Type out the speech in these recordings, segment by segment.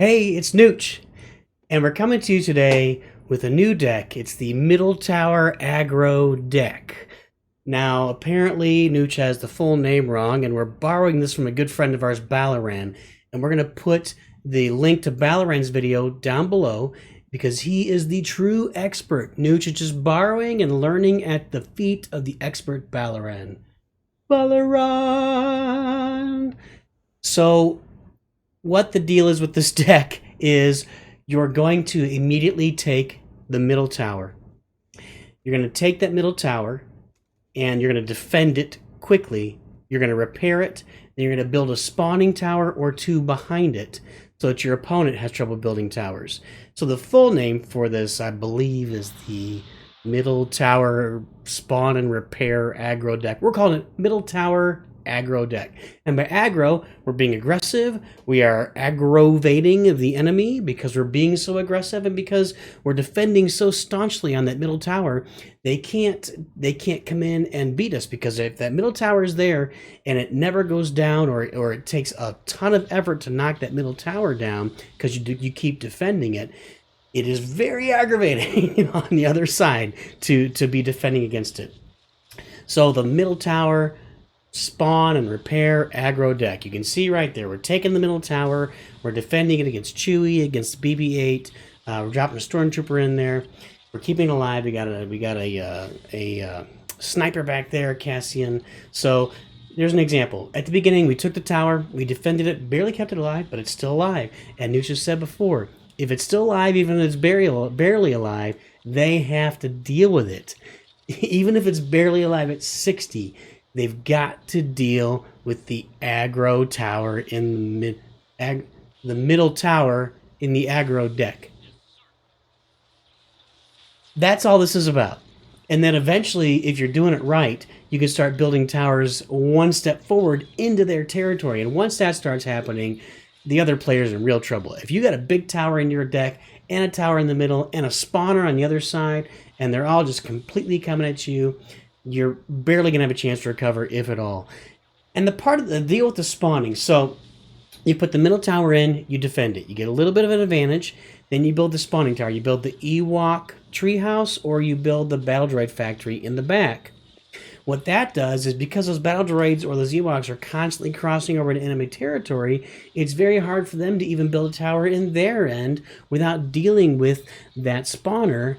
Hey, it's Nooch, and we're coming to you today with a new deck. It's the Middle Tower Aggro deck. Now, apparently, Nooch has the full name wrong, and we're borrowing this from a good friend of ours, Balaran. And we're going to put the link to Balaran's video down below because he is the true expert. Nooch is just borrowing and learning at the feet of the expert Balaran. Balaran! So, what the deal is with this deck is you're going to immediately take the middle tower. You're going to take that middle tower and you're going to defend it quickly. You're going to repair it. Then you're going to build a spawning tower or two behind it so that your opponent has trouble building towers. So the full name for this, I believe, is the Middle Tower Spawn and Repair Aggro deck. We're calling it Middle Tower Aggro deck. And by aggro, we're being aggressive. We are aggravating the enemy because we're being so aggressive and because we're defending so staunchly on that middle tower. They can't come in and beat us, because if that middle tower is there and it never goes down, or it takes a ton of effort to knock that middle tower down because you keep defending it, it is very aggravating on the other side to be defending against it. So the middle tower spawn and repair aggro deck. You can see right there, we're taking the middle tower, we're defending it against Chewie, against BB-8. We're dropping a stormtrooper in there. We're keeping it alive. We got a sniper back there, Cassian. So there's an example. At the beginning, we took the tower, we defended it, barely kept it alive, but it's still alive. And Nucia said before, if it's still alive, even if it's barely alive, they have to deal with it. Even if it's barely alive at 60, they've got to deal with the aggro tower in the middle tower in the aggro deck. That's all this is about. And then eventually, if you're doing it right, you can start building towers one step forward into their territory. And once that starts happening, the other players are in real trouble. If you got a big tower in your deck and a tower in the middle and a spawner on the other side, and they're all just completely coming at you, you're barely going to have a chance to recover, if at all. And the part of the deal with the spawning, so you put the middle tower in, you defend it. You get a little bit of an advantage. Then you build the spawning tower. You build the Ewok treehouse, or you build the battle droid factory in the back. What that does is, because those battle droids or those Ewoks are constantly crossing over to enemy territory, it's very hard for them to even build a tower in their end without dealing with that spawner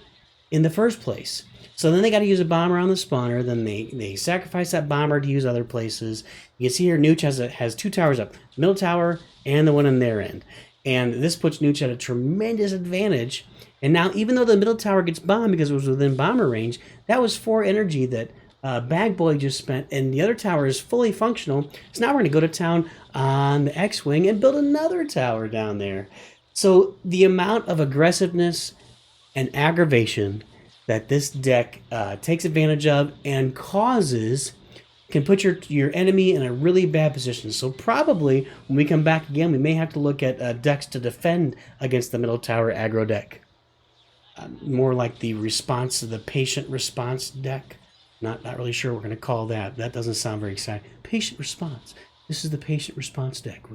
in the first place. So then they got to use a bomber on the spawner. Then they sacrifice that bomber to use other places. You can see here Nooch has two towers up, middle tower and the one on their end. And this puts Nooch at a tremendous advantage. And now, even though the middle tower gets bombed because it was within bomber range, that was 4 energy that Bag Boy just spent, and the other tower is fully functional. So now we're going to go to town on the X-Wing and build another tower down there. So the amount of aggressiveness and aggravation that this deck takes advantage of and can put your enemy in a really bad position. So probably when we come back again, we may have to look at decks to defend against the middle tower aggro deck. More like the patient response deck. Not really sure what we're going to call that. That doesn't sound very exciting. Patient response. This is the patient response deck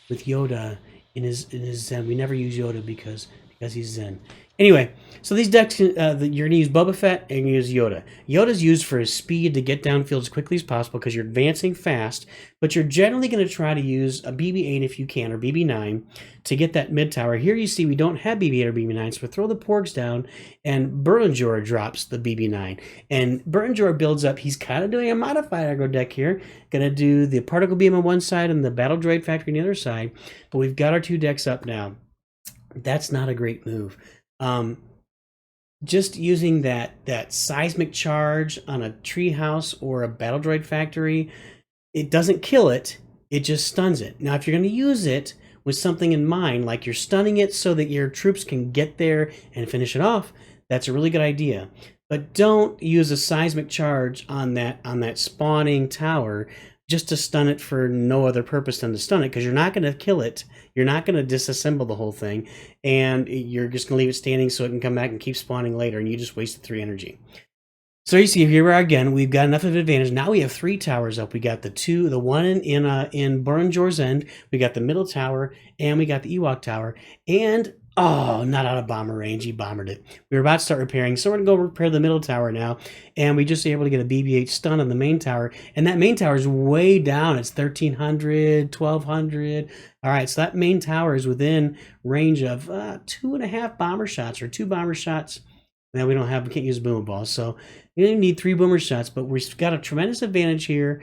with Yoda in his Zen. We never use Yoda because he's Zen. Anyway, so these decks, you're going to use Boba Fett and you use Yoda. Yoda's used for his speed to get downfield as quickly as possible because you're advancing fast, but you're generally going to try to use a BB-8 if you can, or BB-9, to get that mid tower. Here you see we don't have BB-8 or BB-9, so we throw the porgs down, and Burnjor drops the BB-9. And Burnjor builds up. He's kind of doing a modified aggro deck here. Going to do the particle beam on one side and the battle droid factory on the other side, but we've got our 2 decks up now. That's not a great move. Just using that seismic charge on a treehouse or a battle droid factory, it doesn't kill it, it just stuns it. Now, if you're going to use it with something in mind, like you're stunning it so that your troops can get there and finish it off, that's a really good idea. But don't use a seismic charge on that spawning tower just to stun it for no other purpose than to stun it, because you're not going to kill it. You're not going to disassemble the whole thing, and you're just going to leave it standing so it can come back and keep spawning later, and you just wasted 3 energy. So you see, here we are again. We've got enough of an advantage. Now we have 3 towers up. We got the one in Burn-Jor's End. We got the middle tower, and we got the Ewok tower. And oh, not out of bomber range. He bombered it. We were about to start repairing, so we're gonna go repair the middle tower now. And we just able to get a BB-8 stun on the main tower, and that main tower is way down. It's 1,300, 1,200. All right, so that main tower is within range of 2.5 bomber shots or 2 bomber shots. Now we can't use boomer balls, so you only need 3 boomer shots, but we've got a tremendous advantage here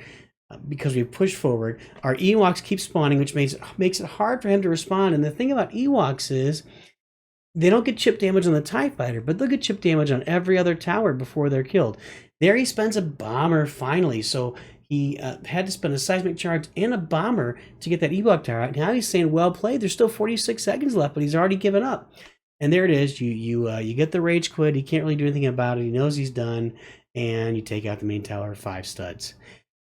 because we push forward. Our Ewoks keep spawning, which makes it hard for him to respond. And the thing about Ewoks is they don't get chip damage on the TIE Fighter, but they'll get chip damage on every other tower before they're killed. There he spends a bomber finally, so he had to spend a seismic charge and a bomber to get that Ewok tower out. Now he's saying, well played, there's still 46 seconds left, but he's already given up. And there it is. You get the rage quit. He can't really do anything about it. He knows he's done, and you take out the main tower 5 studs.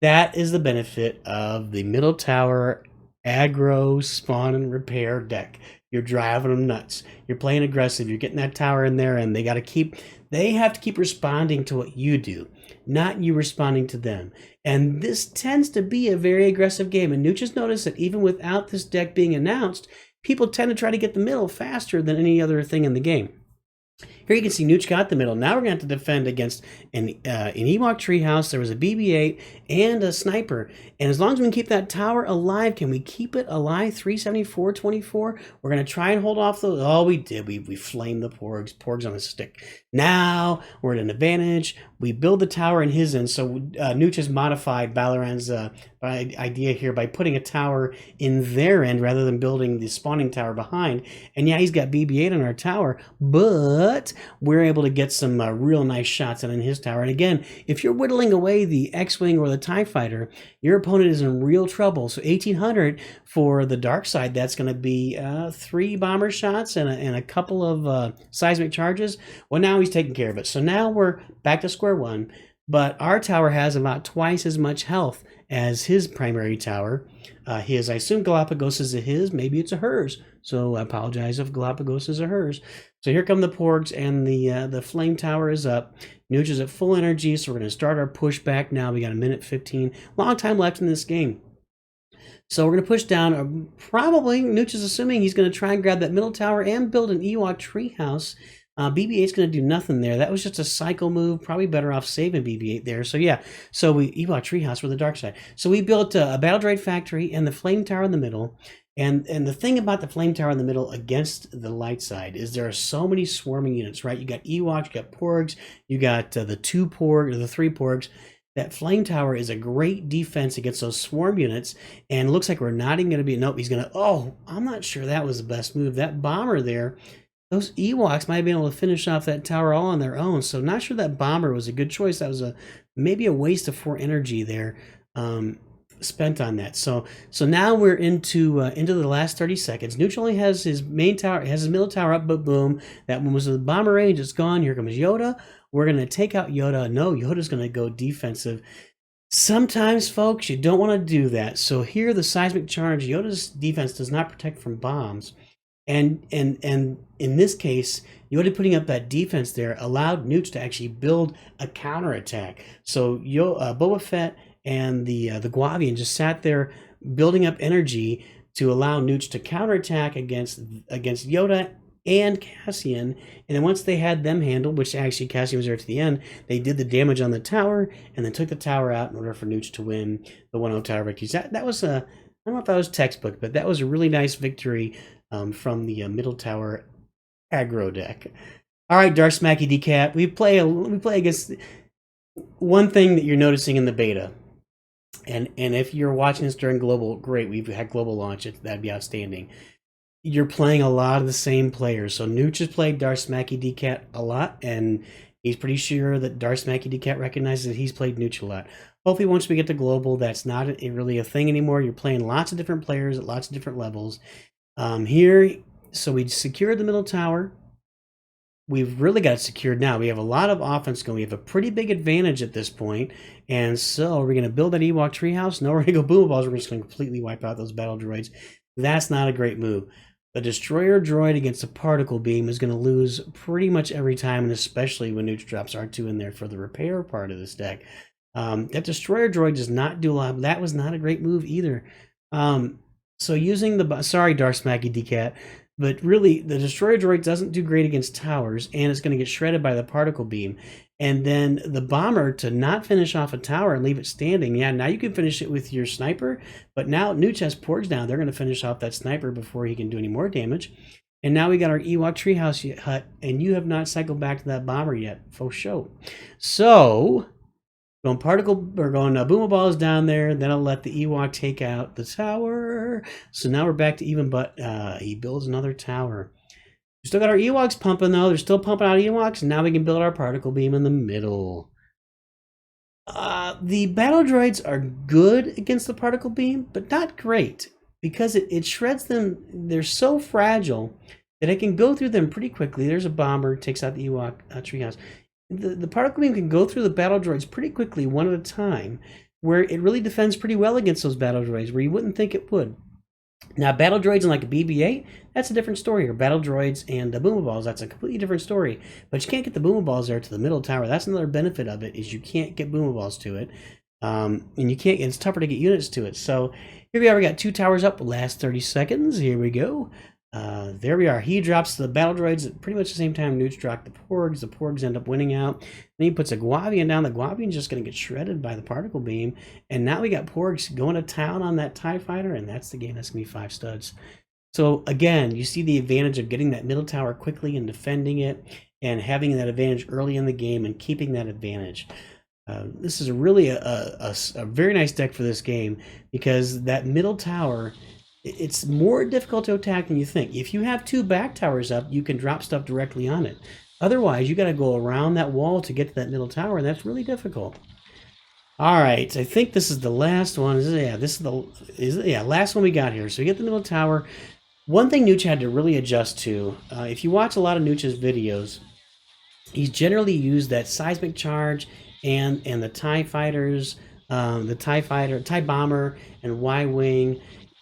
That is the benefit of the middle tower aggro spawn and repair deck. You're driving them nuts. You're playing aggressive. You're getting that tower in there, and they have to keep responding to what you do, not you responding to them. And this tends to be a very aggressive game. And Nooch has noticed that even without this deck being announced, people tend to try to get the middle faster than any other thing in the game. Here you can see Nooch got the middle. Now we're going to have to defend against an Ewok treehouse. There was a BB-8 and a sniper. And as long as we can keep that tower alive, can we keep it alive? 374, 24. We're going to try and hold off those. Oh, we did. We flamed the porgs. Porgs on a stick. Now we're at an advantage. We build the tower in his end. So Nooch has modified Balaran's idea here by putting a tower in their end rather than building the spawning tower behind. And yeah, he's got BB-8 on our tower, but we're able to get some real nice shots in his tower. And again, if you're whittling away the X-Wing or the TIE Fighter, your opponent is in real trouble. So 1,800 for the dark side, that's going to be 3 bomber shots and a couple of seismic charges. Well, now he's taking care of it. So now we're back to square one, but our tower has about twice as much health as his primary tower. I assume Galapagos is a his, maybe it's a hers. So I apologize if Galapagos is a hers. So here come the porgs, and the flame tower is up. Nooch is at full energy, so we're going to start our push back now. We got a minute 15. Long time left in this game. So we're going to push down. Probably, Nooch is assuming he's going to try and grab that middle tower and build an Ewok treehouse. BB-8's going to do nothing there. That was just a cycle move. Probably better off saving BB-8 there. So yeah, so we Ewok treehouse for the dark side. So we built a battle droid factory and the flame tower in the middle. And the thing about the flame tower in the middle against the light side is there are so many swarming units, right? You got Ewoks, you got porgs, you got the 3 porgs. That flame tower is a great defense against those swarm units, and it looks like we're not even going to be. Nope, he's going to. Oh, I'm not sure that was the best move. That bomber there, those Ewoks might have been able to finish off that tower all on their own. So not sure that bomber was a good choice. That was maybe a waste of 4 energy there. Spent on that. So now we're into the last 30 seconds. Nooch only has his main tower, has his middle tower up, but boom, that one was the bomber range. It's gone. Here comes Yoda. We're gonna take out Yoda. No, Yoda's gonna go defensive. Sometimes, folks, you don't want to do that. So here, the seismic charge. Yoda's defense does not protect from bombs, and in this case, Yoda putting up that defense there allowed Nooch to actually build a counterattack. So Boba Fett and the Guavian just sat there building up energy to allow Nooch to counterattack against Yoda and Cassian. And then once they had them handled, which actually Cassian was there to the end, they did the damage on the tower and then took the tower out in order for Nooch to win the 1-0 tower victories. That was I don't know if that was textbook, but that was a really nice victory from the middle tower aggro deck. All right, Darth Smacky Decap, we play against one thing that you're noticing in the beta. And if you're watching this during global, great, we've had global launch, that'd be outstanding. You're playing a lot of the same players. So Nooch has played Darth Smacky Decat a lot, and he's pretty sure that Darth Smacky Decat recognizes that he's played Nooch a lot. Hopefully once we get to global, that's not really a thing anymore. You're playing lots of different players at lots of different levels. Here, so we secured the middle tower. We've really got it secured now. We have a lot of offense going. We have a pretty big advantage at this point. And so we're going to build that Ewok treehouse. No, we're going to go boom balls. We're just going to completely wipe out those battle droids. That's not a great move. The destroyer droid against a particle beam is going to lose pretty much every time, and especially when Nooch drops R2 in there for the repair part of this deck. That destroyer droid does not do a lot. That was not a great move either. So using the... Sorry, Darth Smacky DCat. But really, the destroyer droid doesn't do great against towers, and it's going to get shredded by the particle beam. And then the bomber, to not finish off a tower and leave it standing, yeah, now you can finish it with your sniper, but now Nooch has porgs down. They're going to finish off that sniper before he can do any more damage. And now we got our Ewok treehouse hut, and you have not cycled back to that bomber yet, for sure. So... going Boomer Balls down there, then I'll let the Ewok take out the tower. So now we're back to even, but he builds another tower. We still got our Ewoks pumping, though. They're still pumping out Ewoks, and now we can build our particle beam in the middle. The battle droids are good against the particle beam, but not great, because it shreds them. They're so fragile that it can go through them pretty quickly. There's a bomber, takes out the Ewok treehouse. The particle beam can go through the battle droids pretty quickly, one at a time, where it really defends pretty well against those battle droids, where you wouldn't think it would. Now, battle droids in like a BB-8, that's a different story. Or battle droids and Boomer Balls, that's a completely different story. But you can't get the Boomer Balls there to the middle tower. That's another benefit of it, is you can't get Boomer Balls to it. And you can't. It's tougher to get units to it. So here we are. We got 2 towers up. Last 30 seconds. Here we go. There we are. He drops the battle droids at pretty much the same time Nooch dropped the porgs. The porgs end up winning out. Then he puts a Guavian down. The Guavian's just going to get shredded by the particle beam. And now we got porgs going to town on that TIE fighter, and that's the game. That's going to be 5 studs. So again, you see the advantage of getting that middle tower quickly and defending it, and having that advantage early in the game and keeping that advantage. This is really a very nice deck for this game, because that middle tower... it's more difficult to attack than you think. If you have 2 back towers up, you can drop stuff directly on it. Otherwise, you got to go around that wall to get to that middle tower, and that's really difficult. All right, I think this is the last one. This is the last one we got here. So we get the middle tower. One thing Nooch had to really adjust to, if you watch a lot of Nooch's videos, he's generally used that seismic charge and the TIE fighters, the TIE bomber and Y-wing.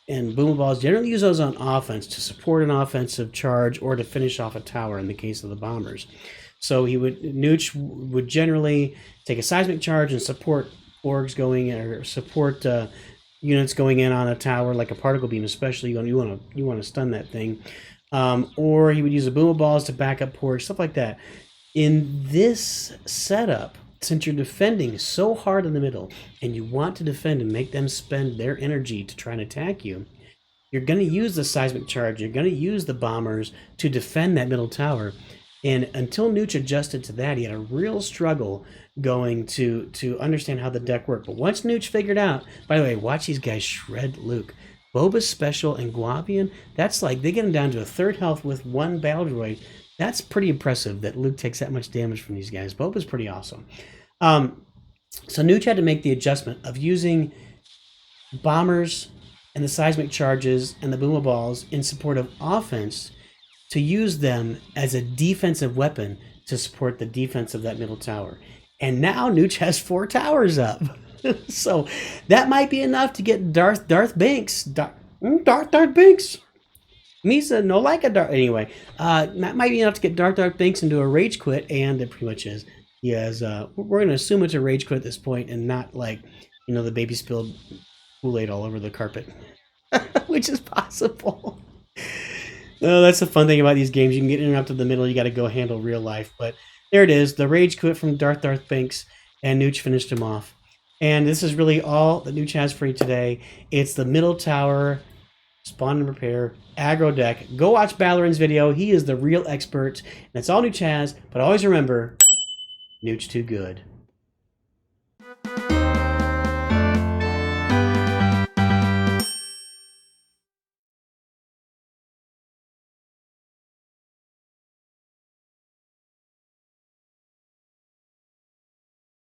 And Boomer Balls generally use those on offense to support an offensive charge or to finish off a tower in the case of the bombers. So Nooch would generally take a seismic charge and support orgs going in, or support units going in on a tower, like a particle beam, especially you want to stun that thing. Or he would use the Boomer Balls to back up porgs, stuff like that. In this setup, since you're defending so hard in the middle, and you want to defend and make them spend their energy to try and attack you, you're going to use the seismic charge, you're going to use the bombers to defend that middle tower. And until Nooch adjusted to that, he had a real struggle going to understand how the deck worked. But once Nooch figured out, by the way, watch these guys shred Luke. Boba's Special and Guavian, that's like, they get him down to a 3rd health with 1 battle droid. That's pretty impressive that Luke takes that much damage from these guys. Boba's pretty awesome. So Nooch had to make the adjustment of using bombers and the seismic charges and the Boomer Balls in support of offense, to use them as a defensive weapon to support the defense of that middle tower. And now Nooch has 4 towers up. So that might be enough to get Darth Binks. Darth Binks. Misa no like a Darth. Anyway, that might be enough to get Darth Binks into a rage quit, and it pretty much is. He has. We're going to assume it's a rage quit at this point, and not like, the baby spilled Kool-Aid all over the carpet, which is possible. Oh, that's the fun thing about these games. You can get interrupted in the middle. You got to go handle real life. But there it is, the rage quit from Darth Binks, and Nooch finished him off. And this is really all that Nooch has for you today. It's the middle tower, spawn and repair, aggro deck. Go watch Ballorin's video. He is the real expert. And that's all Nooch has. But always remember, Nooch too good.